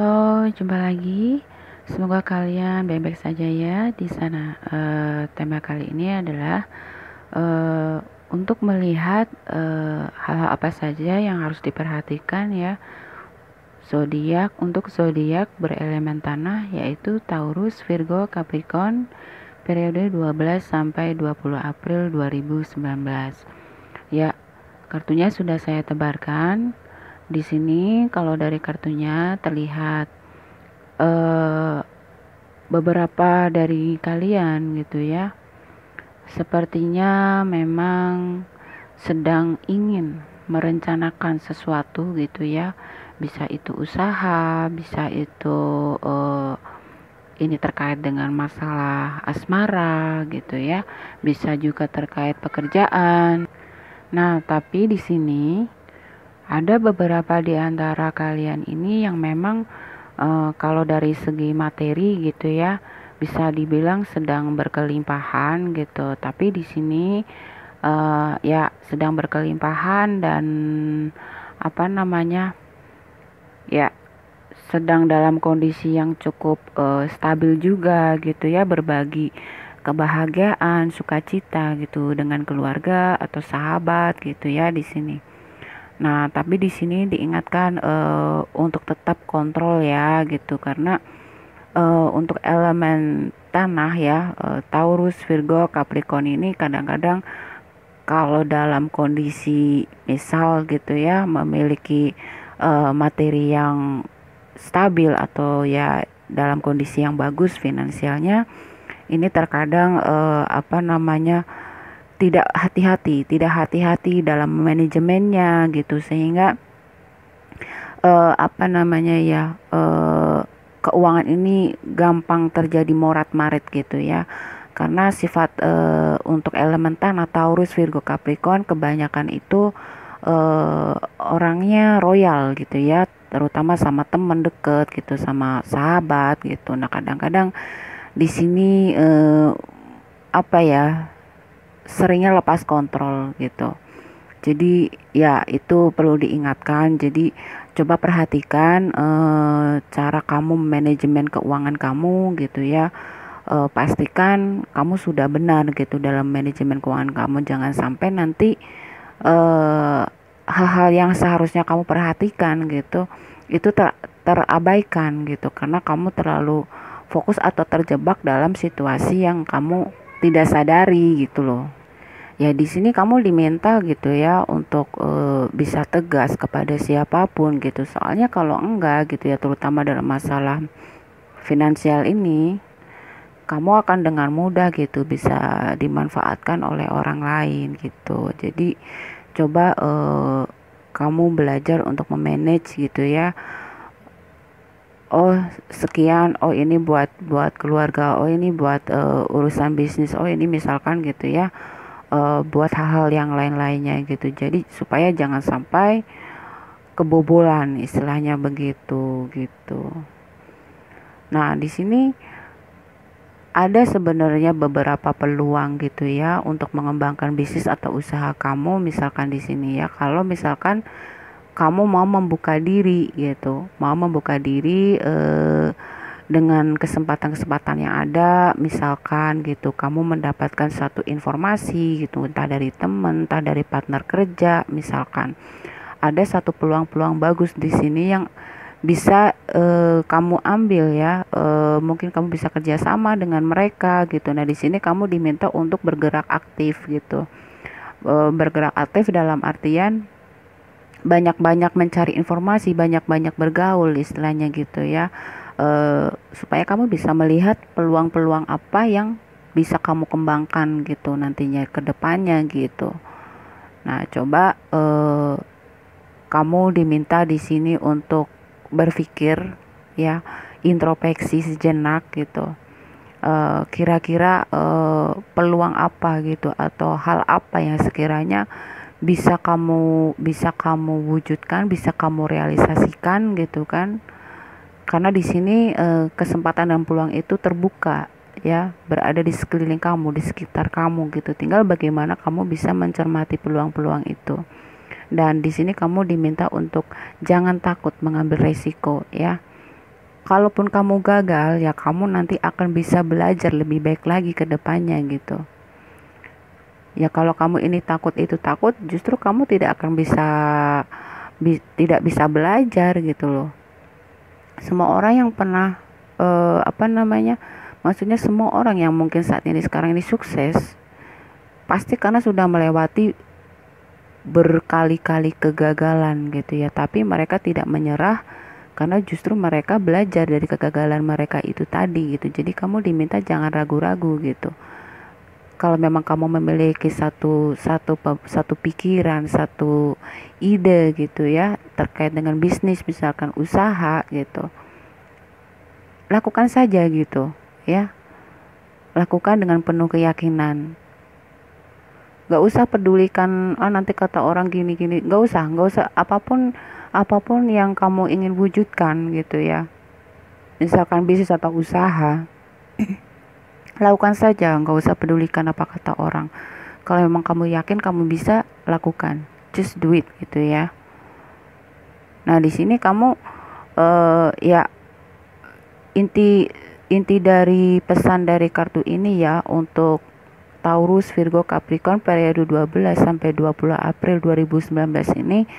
Halo, jumpa lagi. Semoga kalian baik-baik saja ya di sana. Tema kali ini adalah eh, untuk melihat hal-hal apa saja yang harus diperhatikan ya. Zodiak untuk zodiak berelemen tanah yaitu Taurus, Virgo, Capricorn periode 12 sampai 20 April 2019. Ya, kartunya sudah saya tebarkan. Di sini kalau dari kartunya terlihat eh, beberapa dari kalian gitu ya, sepertinya memang sedang ingin merencanakan sesuatu gitu ya, bisa itu usaha, bisa itu eh, ini terkait dengan masalah asmara gitu ya, bisa juga terkait pekerjaan. Nah, tapi di sini ada beberapa di antara kalian ini yang memang kalau dari segi materi gitu ya, bisa dibilang sedang berkelimpahan gitu. Tapi di sini ya sedang berkelimpahan dan apa namanya ya sedang dalam kondisi yang cukup stabil juga gitu ya, berbagi kebahagiaan, sukacita gitu dengan keluarga atau sahabat gitu ya di sini. Nah, tapi di sini diingatkan untuk tetap kontrol ya gitu, karena untuk elemen tanah ya, Taurus, Virgo, Capricorn ini kadang-kadang kalau dalam kondisi misal gitu ya memiliki materi yang stabil atau ya dalam kondisi yang bagus finansialnya, ini terkadang tidak hati-hati dalam manajemennya gitu, sehingga keuangan ini gampang terjadi morat-marit gitu ya, karena sifat untuk elemen tanah Taurus, Virgo, Capricorn kebanyakan itu orangnya royal gitu ya, terutama sama teman deket gitu, sama sahabat gitu. Nah, kadang-kadang di sini seringnya lepas kontrol gitu. Jadi ya itu perlu diingatkan. Jadi coba perhatikan cara kamu manajemen keuangan kamu gitu ya. Pastikan kamu sudah benar gitu dalam manajemen keuangan kamu. Jangan sampai nanti hal-hal yang seharusnya kamu perhatikan gitu itu terabaikan gitu, karena kamu terlalu fokus atau terjebak dalam situasi yang kamu tidak sadari gitu loh. Ya di sini kamu diminta gitu ya untuk bisa tegas kepada siapapun gitu. Soalnya kalau enggak gitu ya, terutama dalam masalah finansial ini, kamu akan dengan mudah gitu bisa dimanfaatkan oleh orang lain gitu. Jadi coba kamu belajar untuk memanage gitu ya. Oh sekian, oh ini buat keluarga, oh ini buat urusan bisnis, oh ini misalkan gitu ya, buat hal-hal yang lain-lainnya gitu. Jadi supaya jangan sampai kebobolan istilahnya begitu gitu. Nah, di sini ada sebenarnya beberapa peluang gitu ya untuk mengembangkan bisnis atau usaha kamu, misalkan di sini ya. Kalau misalkan kamu mau membuka diri gitu, mau membuka diri dengan kesempatan-kesempatan yang ada, misalkan gitu kamu mendapatkan satu informasi gitu, entah dari teman, entah dari partner kerja, misalkan ada satu peluang-peluang bagus di sini yang bisa kamu ambil ya. Mungkin kamu bisa kerjasama dengan mereka gitu. Nah di sini kamu diminta untuk bergerak aktif gitu. Bergerak aktif dalam artian banyak-banyak mencari informasi, banyak-banyak bergaul istilahnya gitu ya. Supaya kamu bisa melihat peluang-peluang apa yang bisa kamu kembangkan gitu nantinya ke depannya gitu. Nah, coba kamu diminta di sini untuk berpikir ya, introspeksi sejenak gitu. Kira-kira peluang apa gitu atau hal apa yang sekiranya bisa kamu wujudkan, bisa kamu realisasikan gitu kan. Karena di sini kesempatan dan peluang itu terbuka ya, berada di sekeliling kamu, di sekitar kamu gitu. Tinggal bagaimana kamu bisa mencermati peluang-peluang itu. Dan di sini kamu diminta untuk jangan takut mengambil resiko ya. kalaupun kamu gagal ya kamu nanti akan bisa belajar lebih baik lagi ke depannya gitu. Ya kalau kamu ini takut itu takut, justru kamu tidak akan bisa tidak bisa belajar gitu loh. Semua orang yang pernah apa namanya? Maksudnya semua orang yang mungkin saat ini sekarang ini sukses pasti karena sudah melewati berkali-kali kegagalan gitu ya, tapi mereka tidak menyerah karena justru mereka belajar dari kegagalan mereka itu tadi gitu. Jadi kamu diminta jangan ragu-ragu gitu. Kalau memang kamu memiliki satu pikiran, satu ide gitu ya terkait dengan bisnis misalkan usaha gitu, lakukan saja gitu ya. Lakukan dengan penuh keyakinan. Gak usah pedulikan nanti kata orang gini-gini, gak usah apapun yang kamu ingin wujudkan gitu ya, misalkan bisnis atau usaha, lakukan saja, gak usah pedulikan apa kata orang. Kalau memang kamu yakin kamu bisa, lakukan, just do it gitu ya. Nah di sini kamu ya inti dari pesan dari kartu ini ya untuk Taurus, Virgo, Capricorn periode 12 sampai 20 April 2019 ini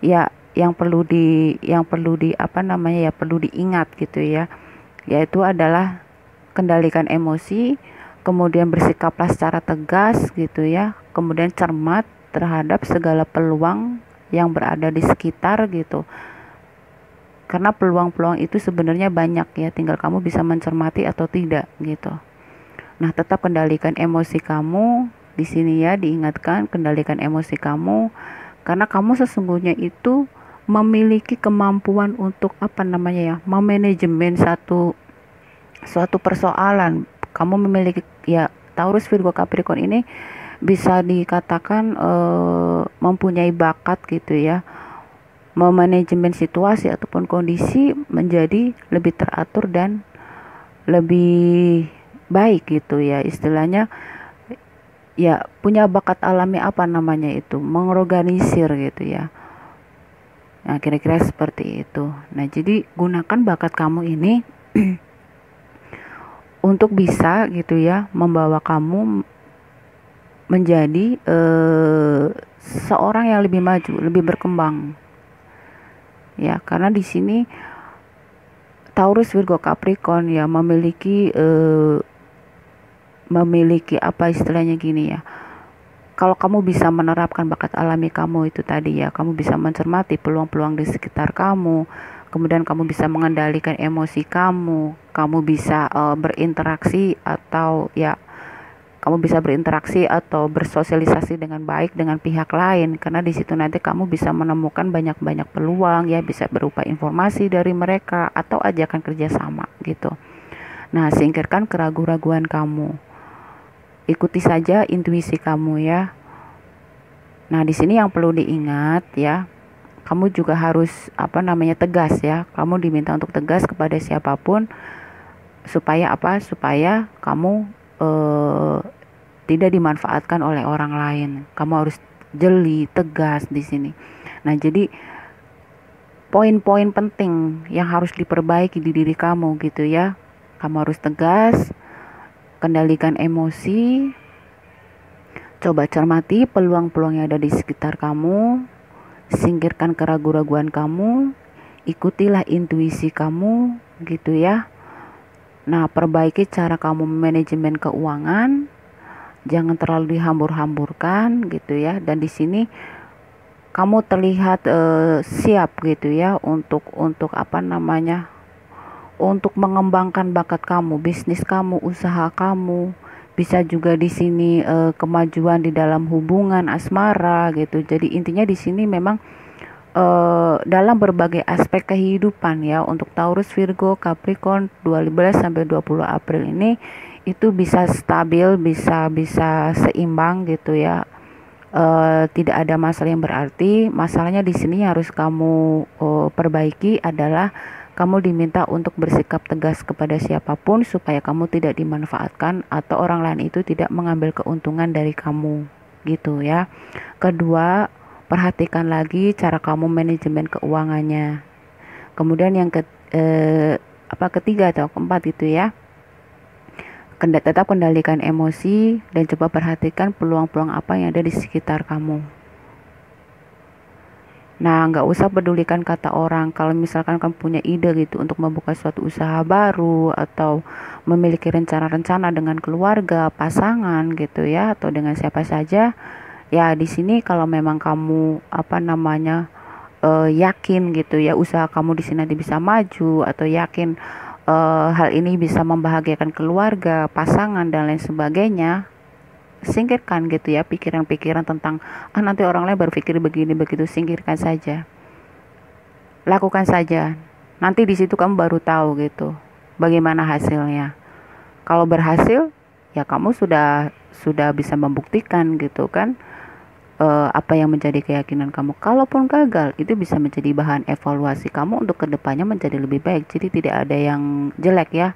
ya yang perlu di apa namanya ya perlu diingat gitu ya, yaitu adalah kendalikan emosi, kemudian bersikaplah secara tegas gitu ya, kemudian cermat terhadap segala peluang yang berada di sekitar gitu, karena peluang-peluang itu sebenarnya banyak ya, tinggal kamu bisa mencermati atau tidak gitu. Nah, tetap kendalikan emosi kamu di sini ya, diingatkan kendalikan emosi kamu karena kamu sesungguhnya itu memiliki kemampuan untuk apa namanya ya, memanajemen suatu persoalan. Kamu memiliki ya, Taurus, Virgo, Capricorn ini bisa dikatakan mempunyai bakat gitu ya, memanajemen situasi ataupun kondisi menjadi lebih teratur dan lebih baik gitu ya, istilahnya ya punya bakat alami apa namanya itu, mengorganisir gitu ya. Nah kira-kira seperti itu. Nah jadi gunakan bakat kamu ini untuk bisa gitu ya membawa kamu menjadi seorang yang lebih maju, lebih berkembang ya, karena di sini Taurus, Virgo, Capricorn ya memiliki apa istilahnya gini ya, kalau kamu bisa menerapkan bakat alami kamu itu tadi ya, kamu bisa mencermati peluang-peluang di sekitar kamu, kemudian kamu bisa mengendalikan emosi kamu bisa berinteraksi atau ya kamu bisa berinteraksi atau bersosialisasi dengan baik dengan pihak lain, karena di situ nanti kamu bisa menemukan banyak-banyak peluang ya, bisa berupa informasi dari mereka atau ajakan kerjasama gitu. Nah singkirkan keraguan-raguan kamu, ikuti saja intuisi kamu ya. Nah di sini yang perlu diingat ya, kamu juga harus apa namanya tegas ya, kamu diminta untuk tegas kepada siapapun supaya apa, supaya kamu tidak dimanfaatkan oleh orang lain. Kamu harus jeli, tegas di sini. Nah, jadi poin-poin penting yang harus diperbaiki di diri kamu gitu ya. Kamu harus tegas, kendalikan emosi, coba cermati peluang-peluang yang ada di sekitar kamu, singkirkan keraguan-raguan kamu, ikutilah intuisi kamu gitu ya. Nah, perbaiki cara kamu manajemen keuangan, jangan terlalu dihambur-hamburkan gitu ya. Dan di sini kamu terlihat siap gitu ya untuk apa namanya? Untuk mengembangkan bakat kamu, bisnis kamu, usaha kamu. Bisa juga di sini kemajuan di dalam hubungan asmara gitu. Jadi intinya di sini memang dalam berbagai aspek kehidupan ya, untuk Taurus, Virgo, Capricorn 12 sampai 20 April ini itu bisa stabil, bisa seimbang gitu ya. Tidak ada masalah yang berarti. Masalahnya di sini harus kamu perbaiki adalah kamu diminta untuk bersikap tegas kepada siapapun supaya kamu tidak dimanfaatkan atau orang lain itu tidak mengambil keuntungan dari kamu gitu ya. Kedua, perhatikan lagi cara kamu manajemen keuangannya. Kemudian ketiga atau keempat gitu ya. Tetap kendalikan emosi dan coba perhatikan peluang-peluang apa yang ada di sekitar kamu. Nah, nggak usah pedulikan kata orang. Kalau misalkan kamu punya ide gitu untuk membuka suatu usaha baru atau memiliki rencana-rencana dengan keluarga, pasangan gitu ya, atau dengan siapa saja, ya di sini kalau memang kamu yakin gitu ya usaha kamu di sini nanti bisa maju atau yakin hal ini bisa membahagiakan keluarga, pasangan dan lain sebagainya, singkirkan gitu ya pikiran-pikiran tentang nanti orang lain berpikir begini begitu, singkirkan saja. Lakukan saja. Nanti di situ kamu baru tahu gitu bagaimana hasilnya. Kalau berhasil, ya kamu sudah bisa membuktikan gitu kan apa yang menjadi keyakinan kamu. Kalaupun gagal, itu bisa menjadi bahan evaluasi kamu untuk kedepannya menjadi lebih baik. Jadi tidak ada yang jelek ya.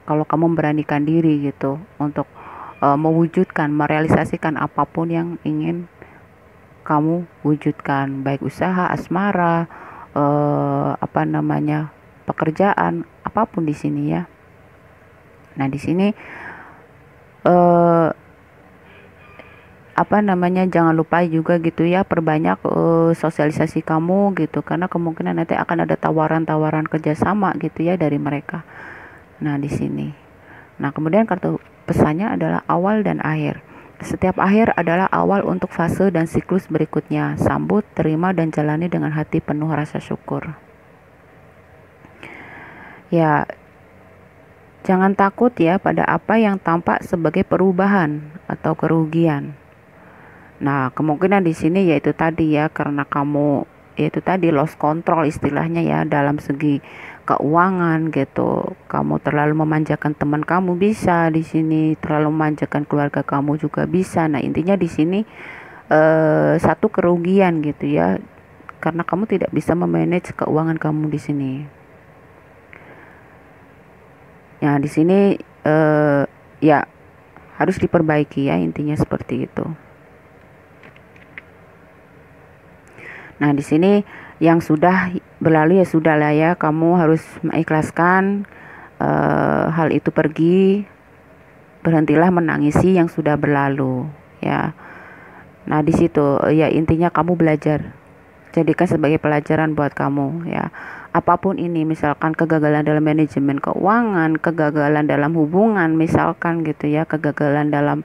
Kalau kamu memberanikan diri gitu untuk mewujudkan, merealisasikan apapun yang ingin kamu wujudkan, baik usaha, asmara, pekerjaan, apapun di sini ya. Nah di sini jangan lupa juga gitu ya, perbanyak sosialisasi kamu gitu, karena kemungkinan nanti akan ada tawaran-tawaran kerjasama gitu ya dari mereka. Nah di sini, nah kemudian kartu pesannya adalah awal dan akhir. Setiap akhir adalah awal untuk fase dan siklus berikutnya. Sambut, terima dan jalani dengan hati penuh rasa syukur. Ya, jangan takut ya pada apa yang tampak sebagai perubahan atau kerugian. Nah, kemungkinan di sini yaitu tadi ya, karena kamu yaitu tadi lost control istilahnya ya dalam segi keuangan gitu. Kamu terlalu memanjakan teman kamu bisa di sini, terlalu memanjakan keluarga kamu juga bisa. Nah, intinya di sini satu kerugian gitu ya. Karena kamu tidak bisa memanage keuangan kamu di sini. Ya, di sini ya harus diperbaiki ya, intinya seperti itu. Nah, di sini yang sudah berlalu ya sudah lah ya, kamu harus mengikhlaskan hal itu pergi. Berhentilah menangisi yang sudah berlalu ya. Nah, di situ ya intinya kamu belajar. Jadikan sebagai pelajaran buat kamu ya. Apapun ini, misalkan kegagalan dalam manajemen keuangan, kegagalan dalam hubungan misalkan gitu ya, kegagalan dalam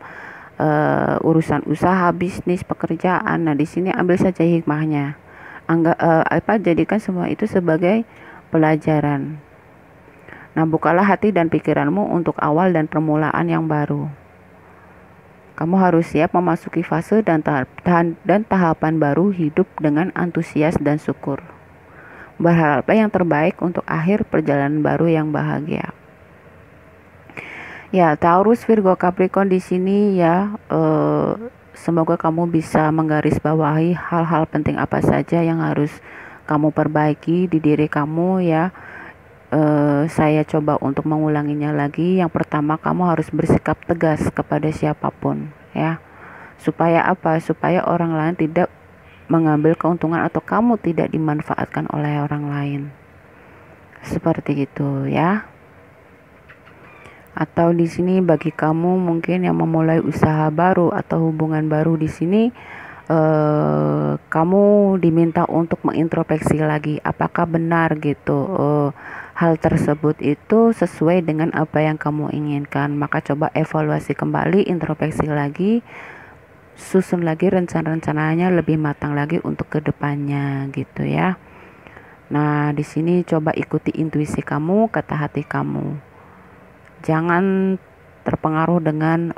urusan usaha, bisnis, pekerjaan. Nah, di sini ambil saja hikmahnya. Jadikan semua itu sebagai pelajaran. Nah, bukalah hati dan pikiranmu untuk awal dan permulaan yang baru. Kamu harus siap memasuki fase dan tahapan baru hidup dengan antusias dan syukur. Berharaplah yang terbaik untuk akhir perjalanan baru yang bahagia. Ya, Taurus, Virgo, Capricorn di sini ya, semoga kamu bisa menggarisbawahi hal-hal penting apa saja yang harus kamu perbaiki di diri kamu ya. Saya coba untuk mengulanginya lagi. Yang pertama, kamu harus bersikap tegas kepada siapapun ya. Supaya apa? Supaya orang lain tidak mengambil keuntungan atau kamu tidak dimanfaatkan oleh orang lain. Seperti itu ya. Atau di sini bagi kamu mungkin yang memulai usaha baru atau hubungan baru, di sini kamu diminta untuk mengintrospeksi lagi apakah benar gitu hal tersebut itu sesuai dengan apa yang kamu inginkan. Maka coba evaluasi kembali, introspeksi lagi, susun lagi rencana-rencananya lebih matang lagi untuk kedepannya gitu ya. Nah, di sini coba ikuti intuisi kamu, kata hati kamu. Jangan terpengaruh dengan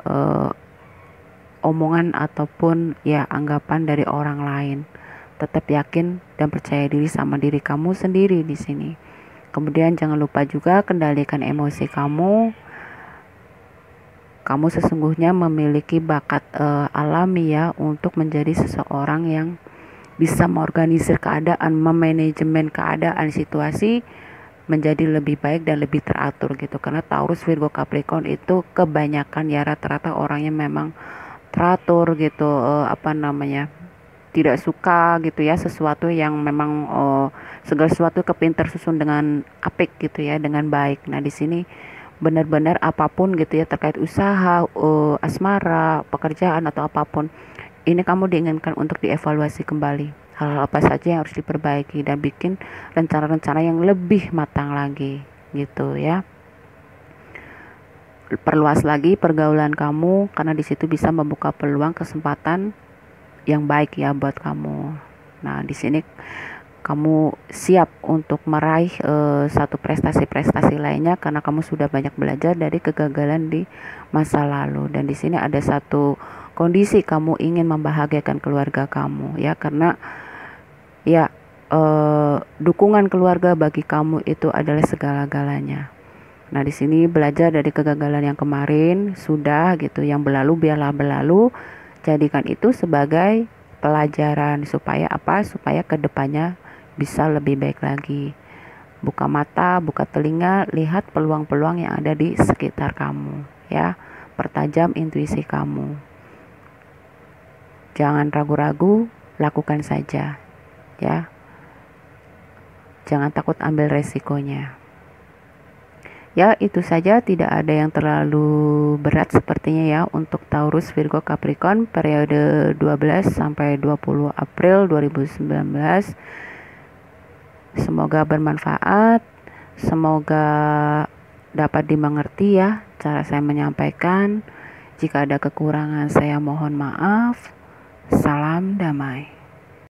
omongan ataupun ya anggapan dari orang lain. Tetap yakin dan percaya diri sama diri kamu sendiri di sini. Kemudian jangan lupa juga kendalikan emosi kamu. Kamu sesungguhnya memiliki bakat alami ya untuk menjadi seseorang yang bisa mengorganisir keadaan, memanajemen keadaan situasi menjadi lebih baik dan lebih teratur gitu. Karena Taurus, Virgo, Capricorn itu kebanyakan ya rata-rata orangnya memang teratur gitu, tidak suka gitu ya sesuatu yang memang segala sesuatu kepin tersusun dengan apik gitu ya, dengan baik. Nah di sini benar-benar apapun gitu ya terkait usaha, asmara, pekerjaan atau apapun, ini kamu diinginkan untuk dievaluasi kembali. Hal-hal apa saja yang harus diperbaiki dan bikin rencana-rencana yang lebih matang lagi gitu ya. Perluas lagi pergaulan kamu karena di situ bisa membuka peluang kesempatan yang baik ya buat kamu. Nah, di sini kamu siap untuk meraih satu prestasi-prestasi lainnya karena kamu sudah banyak belajar dari kegagalan di masa lalu. Dan di sini ada satu kondisi kamu ingin membahagiakan keluarga kamu ya, karena ya dukungan keluarga bagi kamu itu adalah segala-galanya. Nah, di sini belajar dari kegagalan yang kemarin sudah gitu, yang berlalu biarlah berlalu. Jadikan itu sebagai pelajaran supaya apa? Supaya kedepannya bisa lebih baik lagi. Buka mata, buka telinga, lihat peluang-peluang yang ada di sekitar kamu ya. Pertajam intuisi kamu. Jangan ragu-ragu, lakukan saja ya. Jangan takut ambil resikonya. Ya, itu saja, tidak ada yang terlalu berat sepertinya ya untuk Taurus, Virgo, Capricorn periode 12 sampai 20 April 2019. Semoga bermanfaat, semoga dapat dimengerti ya cara saya menyampaikan. Jika ada kekurangan saya mohon maaf. Salam damai.